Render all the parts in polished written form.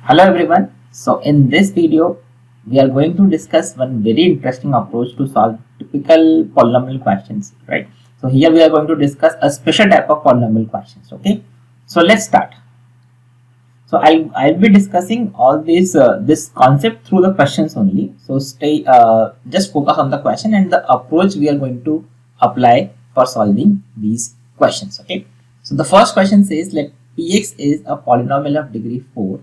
Hello everyone. So in this video, we are going to discuss one very interesting approach to solve typical polynomial questions, right? So here we are going to discuss a special type of polynomial questions, okay? So let's start. So I'll be discussing all these this concept through the questions only. So just focus on the question and the approach we are going to apply for solving these questions, okay? So the first question says, let Px is a polynomial of degree 4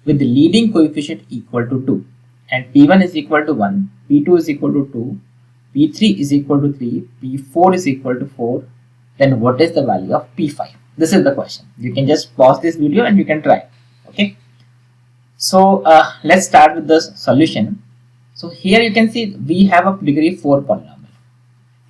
with the leading coefficient equal to 2 and P1 is equal to 1, P2 is equal to 2, P3 is equal to 3, P4 is equal to 4, then what is the value of P5? This is the question. You can just pause this video and you can try. Okay. So let's start with the solution. So here you can see we have a degree 4 polynomial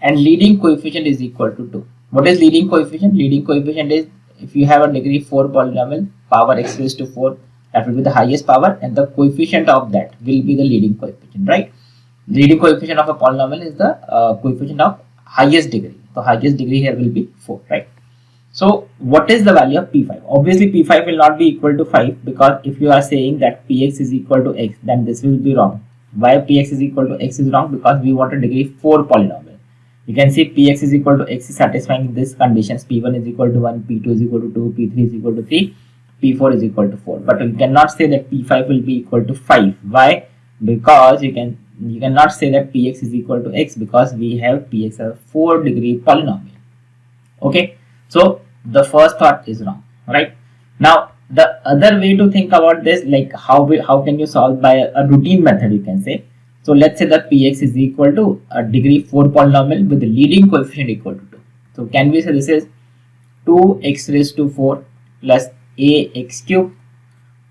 and leading coefficient is equal to 2. What is leading coefficient? Leading coefficient is if you have a degree 4 polynomial, power x raised to 4, that will be the highest power and the coefficient of that will be the leading coefficient, right? Leading coefficient of a polynomial is the coefficient of highest degree. So highest degree here will be 4, right? So what is the value of P5? Obviously P5 will not be equal to 5 because if you are saying that Px is equal to x, then this will be wrong. Why Px is equal to x is wrong? Because we want a degree 4 polynomial. You can see Px is equal to x is satisfying this conditions. P1 is equal to 1, P2 is equal to 2, P3 is equal to 3, P4 is equal to 4. But you cannot say that P5 will be equal to 5. Why? Because you cannot say that Px is equal to x because we have Px as a 4 degree polynomial. Okay. So the first thought is wrong, right? Now the other way to think about this, like how can you solve by a routine method, you can say. So let's say that Px is equal to a degree 4 polynomial with the leading coefficient equal to 2. So can we say this is 2x raised to 4 plus ax cube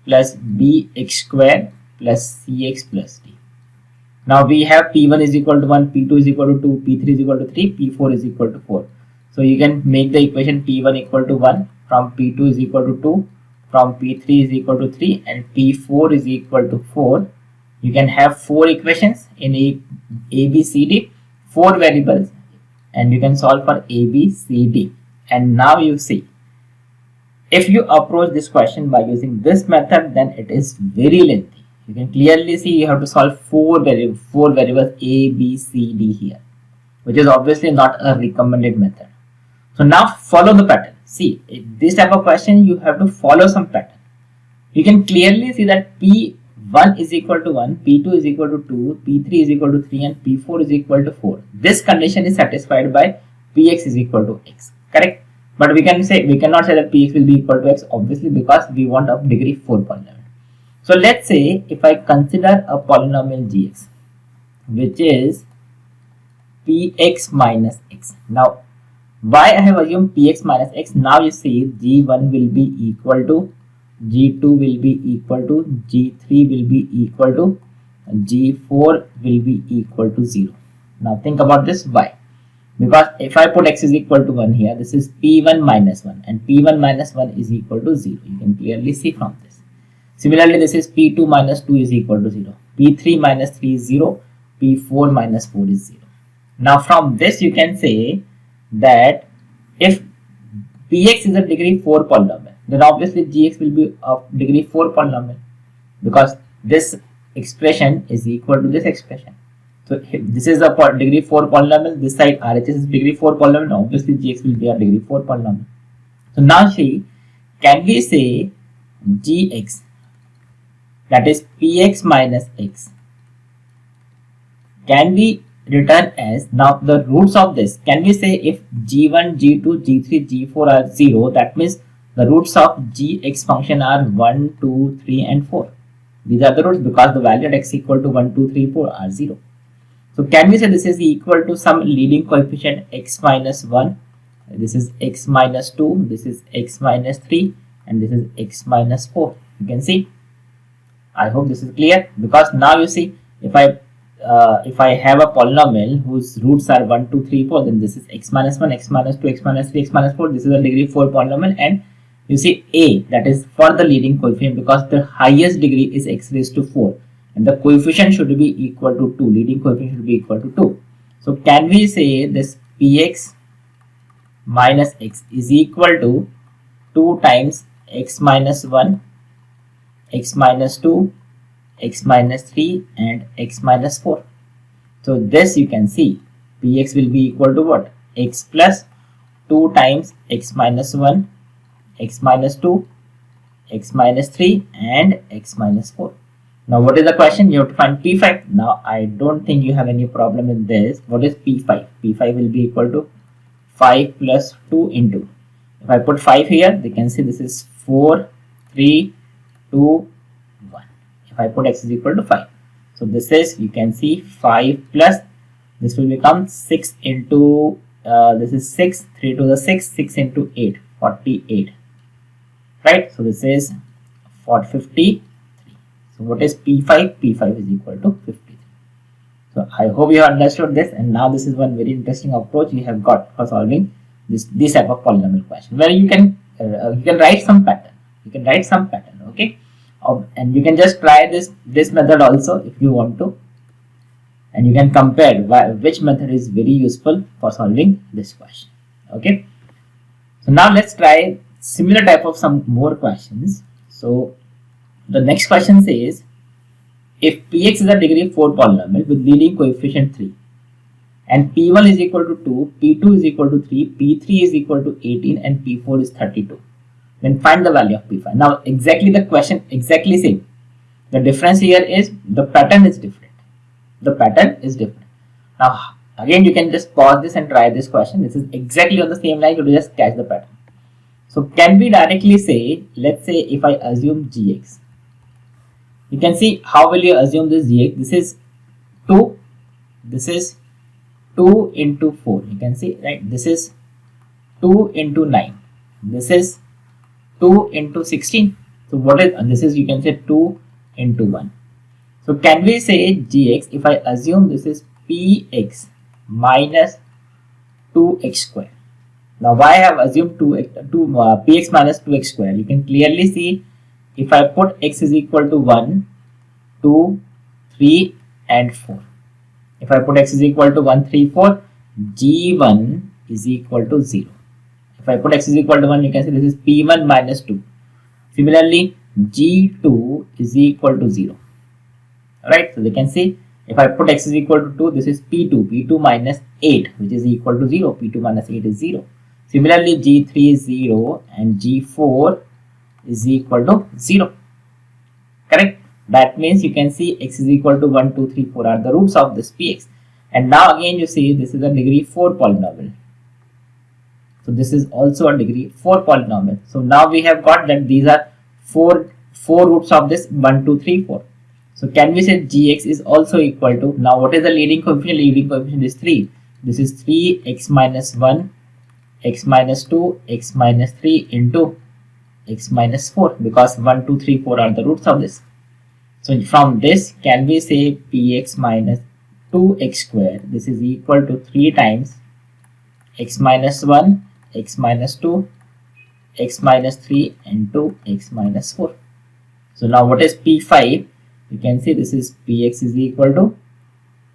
plus bx square plus cx plus d. Now we have P1 is equal to 1, P2 is equal to 2, P3 is equal to 3, P4 is equal to 4. So you can make the equation P1 equal to 1, from P2 is equal to 2, from P3 is equal to 3 and P4 is equal to 4. You can have 4 equations in A, B, C, D, 4 variables and you can solve for A, B, C, D. And now you see, if you approach this question by using this method, then it is very lengthy. You can clearly see you have to solve 4 variables A, B, C, D here, which is obviously not a recommended method. So now follow the pattern. See, this type of question you have to follow some pattern. You can clearly see that P1 is equal to 1, P2 is equal to 2, P3 is equal to 3 and P4 is equal to 4. This condition is satisfied by Px is equal to x, correct? But we cannot say that Px will be equal to x, obviously, because we want a degree 4 polynomial. So let's say if I consider a polynomial gx, which is Px minus x. Now why I have assumed Px minus x? Now you see g1 will be equal to, g2 will be equal to, g3 will be equal to, g4 will be equal to 0. Now think about this. Why? Because if I put x is equal to 1 here, this is P1 minus 1 and P1 minus 1 is equal to 0. You can clearly see from this. Similarly, this is P2 minus 2 is equal to 0. P3 minus 3 is 0. P4 minus 4 is 0. Now from this you can say that if Px is a degree 4 polynomial, then obviously Gx will be of degree 4 polynomial because this expression is equal to this expression. So this is a degree 4 polynomial, this side RHS is degree 4 polynomial, obviously Gx will be a degree 4 polynomial. So now see, can we say Gx, that is Px minus x, can we return as, now the roots of this, can we say if g1, g2, g3, g4 are 0, that means the roots of gx function are 1, 2, 3 and 4. These are the roots because the value at x equal to 1, 2, 3, 4 are 0. So can we say this is equal to some leading coefficient x minus 1, this is x minus 2, this is x minus 3 and this is x minus 4. You can see. I hope this is clear, because now you see if I have a polynomial whose roots are 1, 2, 3, 4, then this is x minus 1, x minus 2, x minus 3, x minus 4. This is a degree 4 polynomial and you see a, that is for the leading coefficient because the highest degree is x raised to 4. And the coefficient should be equal to 2, leading coefficient should be equal to 2. So can we say this Px minus x is equal to 2 times x minus 1 x minus 2, x minus 3 and x minus 4. So this you can see px will be equal to what? X plus 2 times x minus 1, x minus 2, x minus 3 and x minus 4. Now what is the question? You have to find P5. Now I don't think you have any problem in this. What is P5? P5 will be equal to 5 plus 2 into. If I put 5 here, they can see this is 4, 3, 2, 1. If I put x is equal to 5. So this is, you can see 5 plus, this will become 6 into, this is 6, 3 to the 6, 6 into 8, 48. Right? So this is 50. So what is P5? P5 is equal to 53. So I hope you have understood this, and now this is one very interesting approach you have got for solving this type of polynomial question, where you can write some pattern. You can write some pattern, okay, and you can just try this method also if you want to, and you can compare which method is very useful for solving this question. Okay. So now let's try similar type of some more questions. So the next question says, if Px is a degree 4 polynomial with leading coefficient 3 and P1 is equal to 2, P2 is equal to 3, P3 is equal to 18 and P4 is 32, then find the value of P5. Now exactly the question exactly same. The difference here is the pattern is different. The pattern is different. Now again you can just pause this and try this question. This is exactly on the same line. You just catch the pattern. So can we directly say, let's say if I assume Gx, you can see how will you assume this Gx? This is 2, this is 2 into 4, you can see, right? This is 2 into 9, this is 2 into 16. So what is this? Is, you can say 2 into 1. So can we say Gx, if I assume this is Px minus 2x square. Now why I have assumed Px minus 2x square? You can clearly see if I put x is equal to 1, 2, 3 and 4. If I put x is equal to 1, 3, 4, G1 is equal to 0. If I put x is equal to 1, you can see this is P1 minus 2. Similarly, G2 is equal to 0. Alright, so they can see if I put x is equal to 2, this is P2, P2 minus 8, which is equal to 0. P2 minus 8 is 0. Similarly, G3 is 0 and G4 is equal to 0. Correct? That means you can see x is equal to 1, 2, 3, 4 are the roots of this Px. And now again you see this is a degree 4 polynomial. So this is also a degree 4 polynomial. So now we have got that these are four roots of this 1, 2, 3, 4. So can we say Gx is also equal to, now what is the leading coefficient? Leading coefficient is 3. This is 3 x minus 1, x minus 2, x minus 3 into x minus 4, because 1, 2, 3, 4 are the roots of this. So from this, can we say Px minus 2x square, this is equal to 3 times x minus 1, x minus 2, x minus 3 into x minus 4. So now what is P5? You can see this is Px is equal to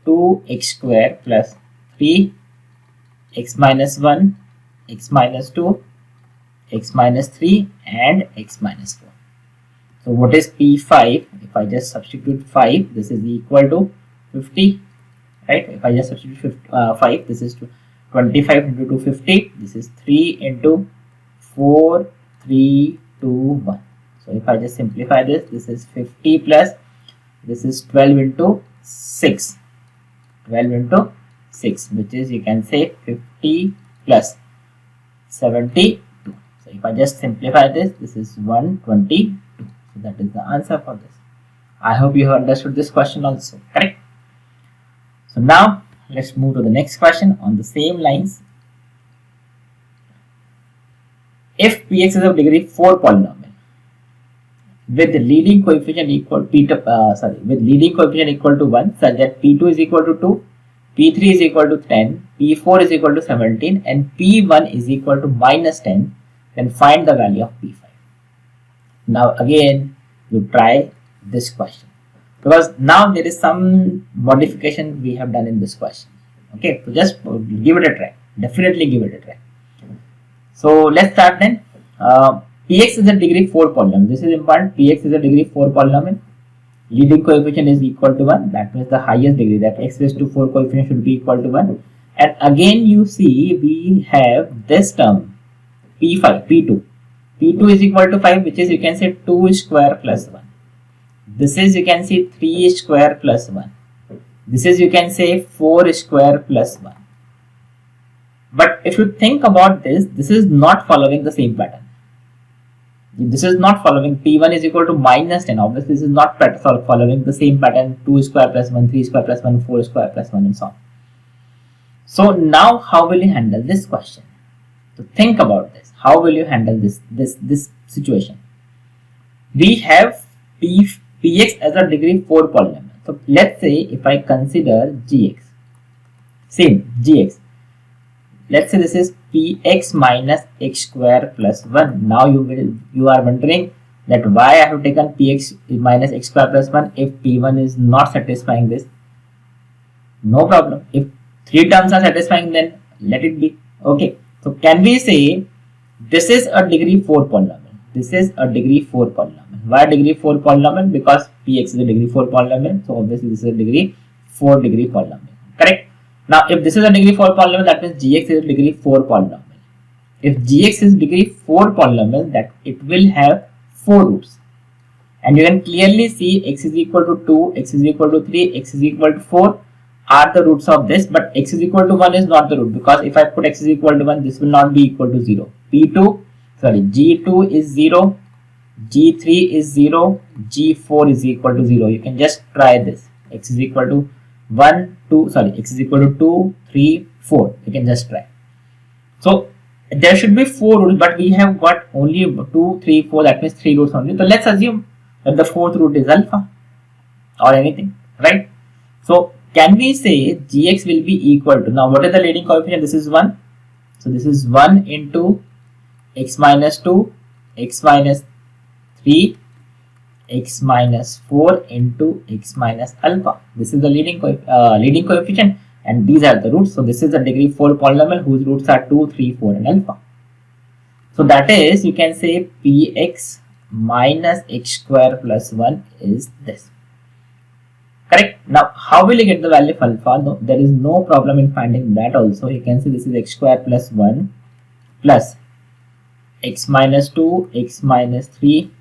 2x square plus 3 x minus 1, x minus 2, x minus 3 and x minus 4. So what is P5? If I just substitute 5, this is equal to 50, right? If I just substitute 5, this is 25 into 250. This is 3 into 4, 3, 2, 1. So if I just simplify this, this is 50 plus, this is 12 into 6. 12 into 6, which is, you can say 50 plus 72. So if I just simplify this, this is 122. So that is the answer for this. I hope you have understood this question also, correct? So now let's move to the next question on the same lines. If Px is of degree 4 polynomial with the leading coefficient equal with leading coefficient equal to 1, such that P2 is equal to 2, P3 is equal to 10, P4 is equal to 17 and P1 is equal to minus 10, then find the value of P5. Now again you try this question, because now there is some modification we have done in this question. Okay, so just give it a try. Definitely give it a try. So let's start then. Px is a degree 4 polynomial. This is important. Px is a degree 4 polynomial. Leading coefficient is equal to 1. That means the highest degree, that x raised to 4 coefficient should be equal to 1. And again you see we have this term P5, P2. P2 is equal to 5, which is you can say 2 square plus 1. This is you can see 3 square plus 1. This is you can say 4 square plus 1. But if you think about this, this is not following the same pattern. This is not following P1 is equal to minus 10. Obviously, this is not following the same pattern 2 square plus 1, 3 square plus 1, 4 square plus 1 and so on. So now how will you handle this question? So think about this. How will you handle this situation? We have Px as a degree 4 polynomial. So let's say if I consider Gx, same Gx. Let's say this is Px minus x square plus 1. Now you are wondering that why I have taken Px minus x square plus 1 if P1 is not satisfying this. No problem. If 3 terms are satisfying, then let it be. Okay. So can we say this is a degree 4 polynomial? This is a degree 4 polynomial. Why degree 4 polynomial? Because Px is a degree 4 polynomial. So obviously this is a degree 4 degree polynomial. Correct? Now if this is a degree 4 polynomial, that means Gx is a degree 4 polynomial. If Gx is degree 4 polynomial, that it will have 4 roots. And you can clearly see x is equal to 2, x is equal to 3, x is equal to 4 are the roots of this, but x is equal to 1 is not the root, because if I put x is equal to 1, this will not be equal to 0. G2 is 0, G3 is 0, G4 is equal to 0. You can just try this. X is equal to x is equal to 2, 3, 4. You can just try. So there should be 4 roots, but we have got only 2, 3, 4. That means 3 roots only. So let's assume that the 4th root is alpha or anything, right? So can we say Gx will be equal to, now what is the leading coefficient? This is 1. So this is 1 into x minus 2, x minus 3, x minus 4 into x minus alpha. This is the leading coefficient, and these are the roots. So this is a degree 4 polynomial whose roots are 2, 3, 4 and alpha. So that is, you can say Px minus x square plus 1 is this. Correct? Now how will you get the value of alpha? No, there is no problem in finding that also. You can see this is x square plus 1 plus x minus 2, x minus 3,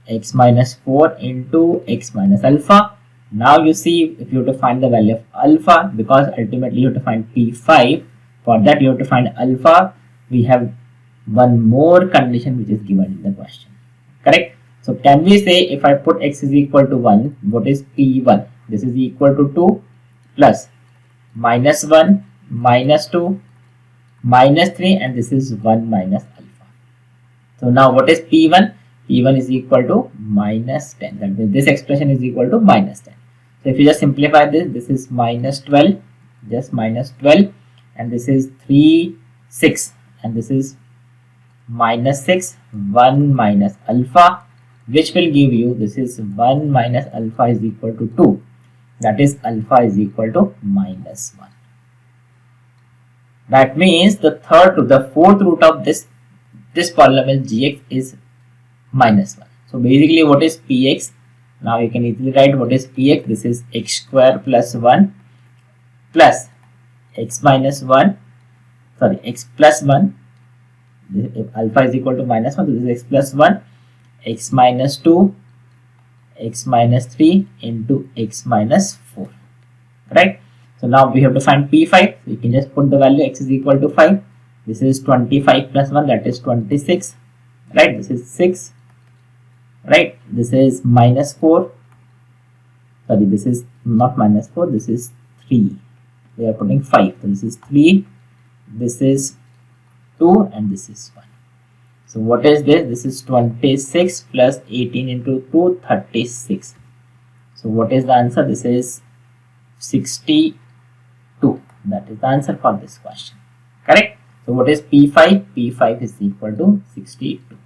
x minus 4 into x minus alpha. Now you see if you have to find the value of alpha, because ultimately you have to find P5. For that you have to find alpha. We have one more condition which is given in the question. Correct? So can we say if I put x is equal to 1, what is P1? This is equal to 2 plus minus 1, minus 2, minus 3, and this is 1 minus alpha. So now what is P1? P1 is equal to minus 10. That means this expression is equal to minus 10. So if you just simplify this, this is minus 12, just minus 12, and this is 3, 6, and this is minus 6, 1 minus alpha, which will give you, this is 1 minus alpha is equal to 2. That is alpha is equal to minus 1. That means the fourth root of this polynomial Gx is minus 1. So basically what is Px? Now you can easily write what is Px. This is x square plus 1 plus x minus 1, x plus 1. If alpha is equal to minus 1, this is x plus 1, x minus 2, x minus 3 into x minus 4. Right? So now we have to find P5. So you can just put the value x is equal to 5. This is 25 plus 1, that is 26. Right? This is 6. Right? This is minus 4. This is not minus 4. This is 3. We are putting 5. So this is 3. This is 2 and this is 1. So what is this? This is 26 plus 18 into 2, 36. So what is the answer? This is 62. That is the answer for this question. Correct? So what is P5? P5 is equal to 62.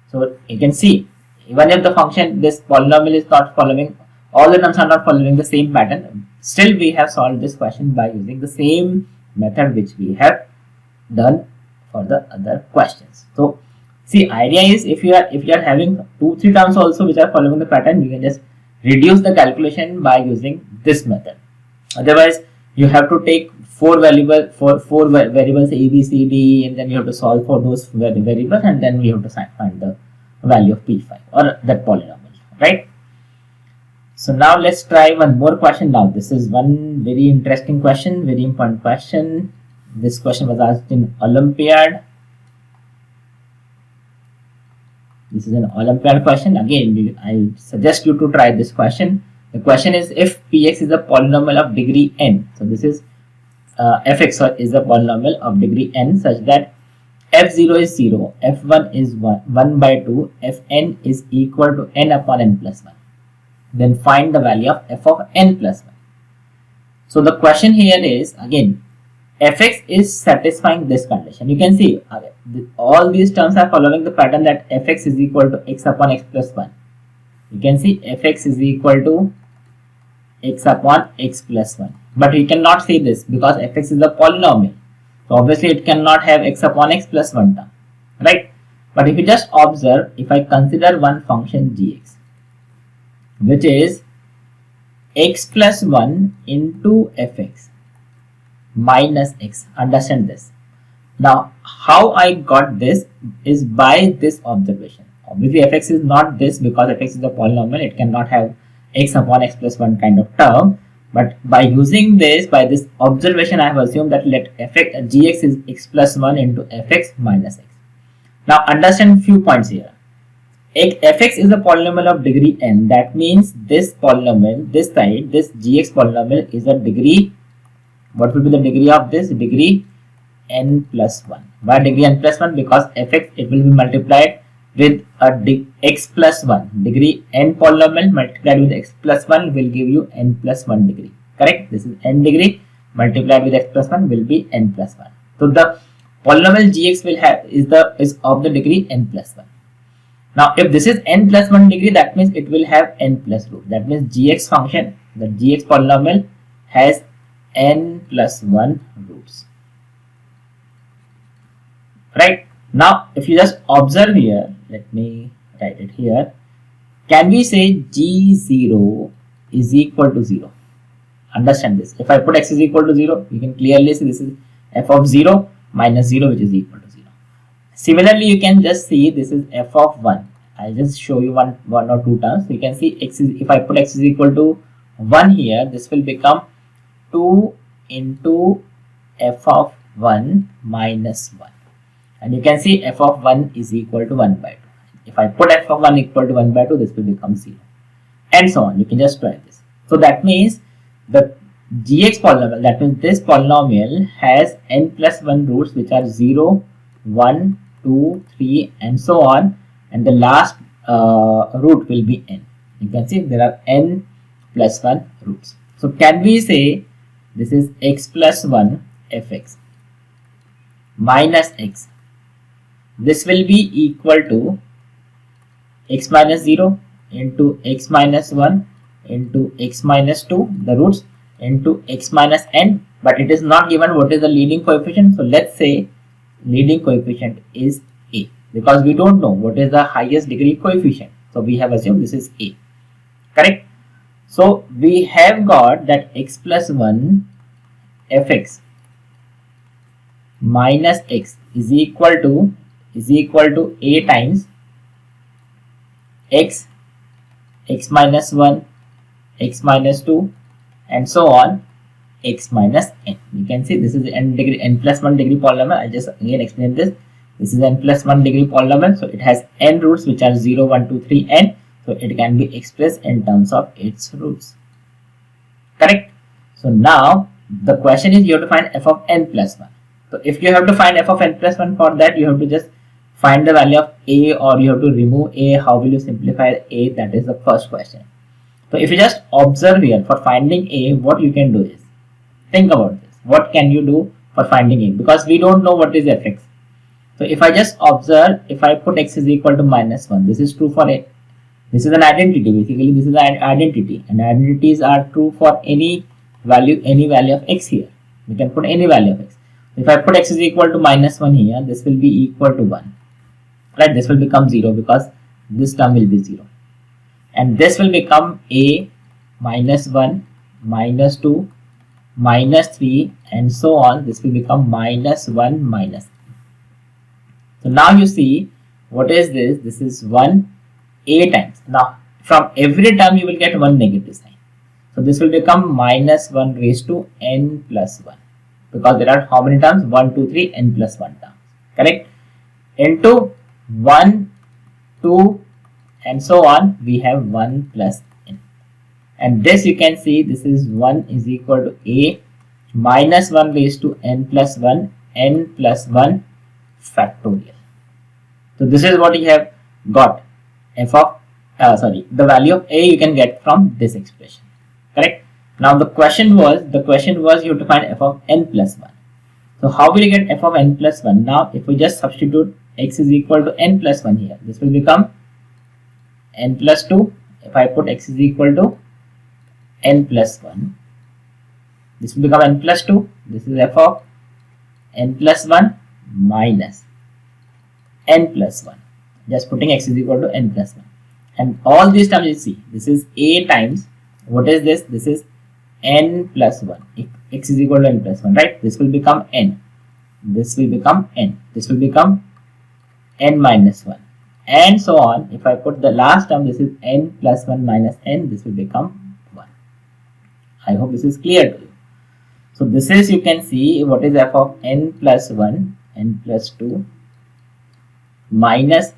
So you can see, even if the function, this polynomial is not following, all the terms are not following the same pattern, still we have solved this question by using the same method which we have done for the other questions. So See, idea is if you are having 2-3 terms also which are following the pattern, you can just reduce the calculation by using this method. Otherwise, you have to take four variables A, B, C, D, and then you have to solve for those variables, and then we have to find the value of P5 or that polynomial, right? So now let's try one more question. Now this is one very interesting question, very important question. This question was asked in Olympiad. This is an Olympiad question. Again, I suggest you to try this question. The question is if Px is a polynomial of degree n. So this is Fx is a polynomial of degree n such that f0 is 0, f1 is 1 by 2, fn is equal to n upon n plus 1. Then find the value of f of n plus 1. So the question here is, again, fx is satisfying this condition. You can see all these terms are following the pattern that fx is equal to x upon x plus 1. You can see fx is equal to x upon x plus 1. But we cannot say this because fx is a polynomial. So obviously it cannot have x upon x plus 1 term, right? But if you just observe, if I consider one function gx, which is x plus 1 into fx minus x, understand this. Now how I got this is by this observation. Obviously fx is not this because fx is a polynomial, it cannot have x upon x plus 1 kind of term. But by using this, by this observation, I have assumed that let gx is x plus 1 into fx minus x. Now understand few points here. Fx is a polynomial of degree n. That means this polynomial, this side, this gx polynomial is a degree. What will be the degree of this? Degree n plus 1. Why degree n plus 1? Because fx, it will be multiplied with a x plus 1. Degree n polynomial multiplied with x plus 1 will give you n plus 1 degree. Correct? This is n degree multiplied with x plus 1 will be n plus 1. So the polynomial gx will have is of the degree n plus 1. Now if this is n plus 1 degree, that means it will have n plus root. That means gx function, the gx polynomial has n plus 1 roots. Right? Now if you just observe here, let me write it here. Can we say g0 is equal to 0? Understand this. If I put x is equal to 0, you can clearly see this is f of 0 minus 0, which is equal to 0. Similarly, you can just see this is f of 1. I'll just show you one or two terms. You can see x is, if I put x is equal to 1 here, this will become 2 into f of 1 minus 1. And you can see f of 1 is equal to 1 by 2. If I put f of 1 equal to 1 by 2, this will become 0. And so on. You can just try this. So that means the gx polynomial, that means this polynomial has n plus 1 roots which are 0, 1, 2, 3 and so on. And the last root will be n. You can see there are n plus 1 roots. So can we say this is x plus 1 fx minus x. This will be equal to x minus 0 into x minus 1 into x minus 2, the roots, into x minus n, but it is not given what is the leading coefficient. So let's say leading coefficient is a, because we don't know what is the highest degree coefficient. So we have assumed this is a. Correct? So we have got that x plus 1 fx minus x is equal to a times x, x minus 1, x minus 2 and so on, x minus n. You can see this is n plus 1 degree polynomial. I just again explain this. This is n plus 1 degree polynomial. So it has n roots which are 0, 1, 2, 3, n. So it can be expressed in terms of its roots. Correct? So now the question is you have to find f of n plus 1. So if you have to find f of n plus 1, for that you have to just find the value of a, or you have to remove a. How will you simplify a? That is the first question. So if you just observe here, for finding a, what you can do is, think about this. What can you do for finding a? Because we don't know what is fx. So if I just observe, if I put x is equal to minus 1, this is true for a. This is an identity. Basically, this is an identity, and identities are true for any value of x here. We can put any value of x. If I put x is equal to minus 1 here, this will be equal to 1. right? This will become 0 because this term will be 0, and this will become a minus 1 minus 2 minus 3 and so on. This will become minus 1 minus. So now you see, what is this? This is 1 a times. Now from every term you will get one negative sign. So this will become minus 1 raised to n plus 1, because there are how many terms? 1, 2, 3, n plus 1 terms, correct? Into 1, 2 and so on, we have 1 plus n. And this you can see, this is 1 is equal to a minus 1 raised to n plus 1, n plus 1 factorial. So this is what you have got. F of the value of a you can get from this expression, correct? Now the question was you have to find f of n plus 1. So how will you get f of n plus 1? Now if we just substitute x is equal to n plus 1 here, this will become n plus 2. If I put x is equal to n plus 1, this will become n plus 2. This is f of n plus 1 minus n plus 1. Just putting x is equal to n plus 1. And all these terms you see, this is a times, what is this? This is n plus 1. If x is equal to n plus 1, right? This will become n. This will become n. This will become n minus 1. And so on. If I put the last term, this is n plus 1 minus n, this will become 1. I hope this is clear to you. So this is, you can see, what is f of n plus 1, n plus 2 minus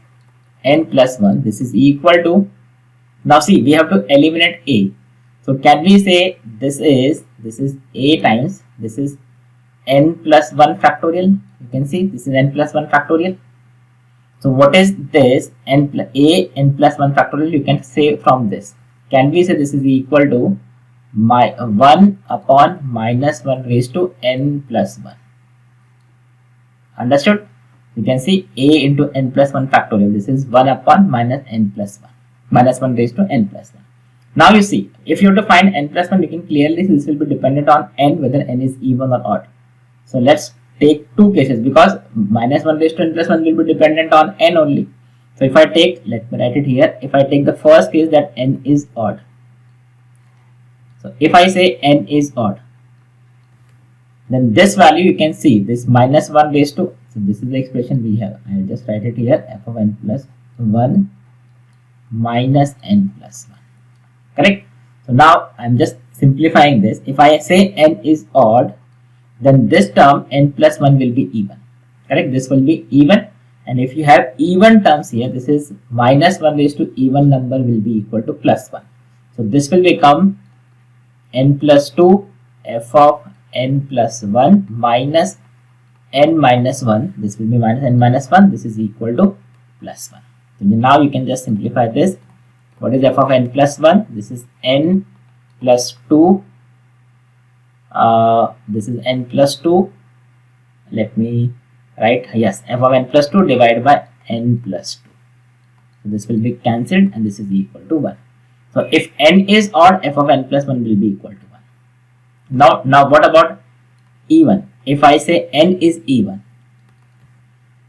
n plus 1. This is equal to, now see, we have to eliminate a. So can we say this is a times, this is n plus 1 factorial. You can see this is n plus 1 factorial. So what is this? n plus 1 factorial, you can say from this. Can we say this is equal to 1 upon minus 1 raised to n plus 1. Understood? You can see a into n plus 1 factorial. This is 1 upon minus n plus 1. Minus 1 raised to n plus 1. Now you see, if you have to find n plus 1, you can clearly see this will be dependent on n, whether n is even or odd. So let's take two cases, because minus 1 raised to n plus 1 will be dependent on n only. So if I take, let me write it here, if I take the first case that n is odd. So if I say n is odd, then this value you can see, this minus 1 raised to, so this is the expression we have. I will just write it here, f of n plus 1 minus n plus 1. Correct? So now I am just simplifying this. If I say n is odd, then this term n plus 1 will be even. Correct? This will be even. And if you have even terms here, this is minus 1 raised to even number will be equal to plus 1. So this will become n plus 2 f of n plus 1 minus n minus 1. This will be minus n minus 1. This is equal to plus 1. So now you can just simplify this. What is f of n plus 1? This is n plus 2. This is n plus 2. Let me write, yes, f of n plus 2 divided by n plus 2. So this will be cancelled and this is equal to 1. So if n is odd, f of n plus 1 will be equal to 1. Now what about even? If I say n is even,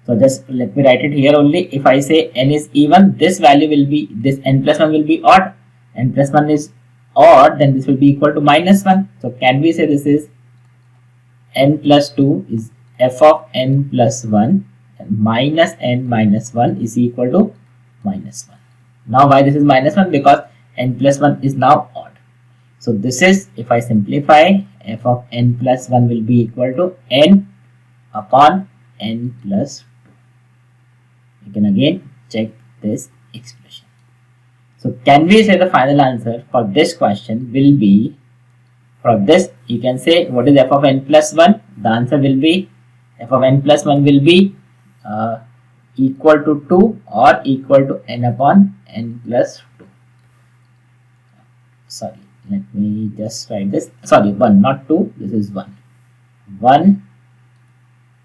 so just let me write it here only. If I say n is even, this value will be, this n plus 1 will be odd. N plus 1 is odd, then this will be equal to minus 1. So can we say this is n plus 2 is f of n plus 1 and minus n minus 1 is equal to minus 1. Now why this is minus 1? Because n plus 1 is now odd. So this is, if I simplify, f of n plus 1 will be equal to n upon n plus 2. You can again check this expression. So can we say the final answer for this question will be, for this you can say what is f of n plus 1? The answer will be f of n plus 1 will be equal to 2 or equal to n upon n plus 2. Sorry, let me just write this. Sorry, 1, not 2. This is 1. 1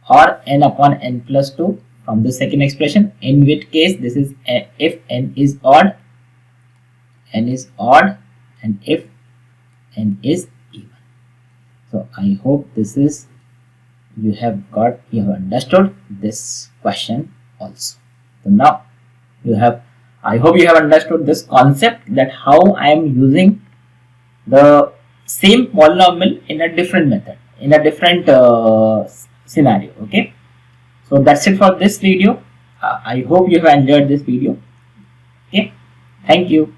or n upon n plus 2 from the second expression, in which case this is if n is odd, and if n is even. So I hope this is, you have understood this question also. So now I hope you have understood this concept, that how I am using the same polynomial in a different method, in a different scenario. Okay, so that's it for this video. I hope you have enjoyed this video. Okay, thank you.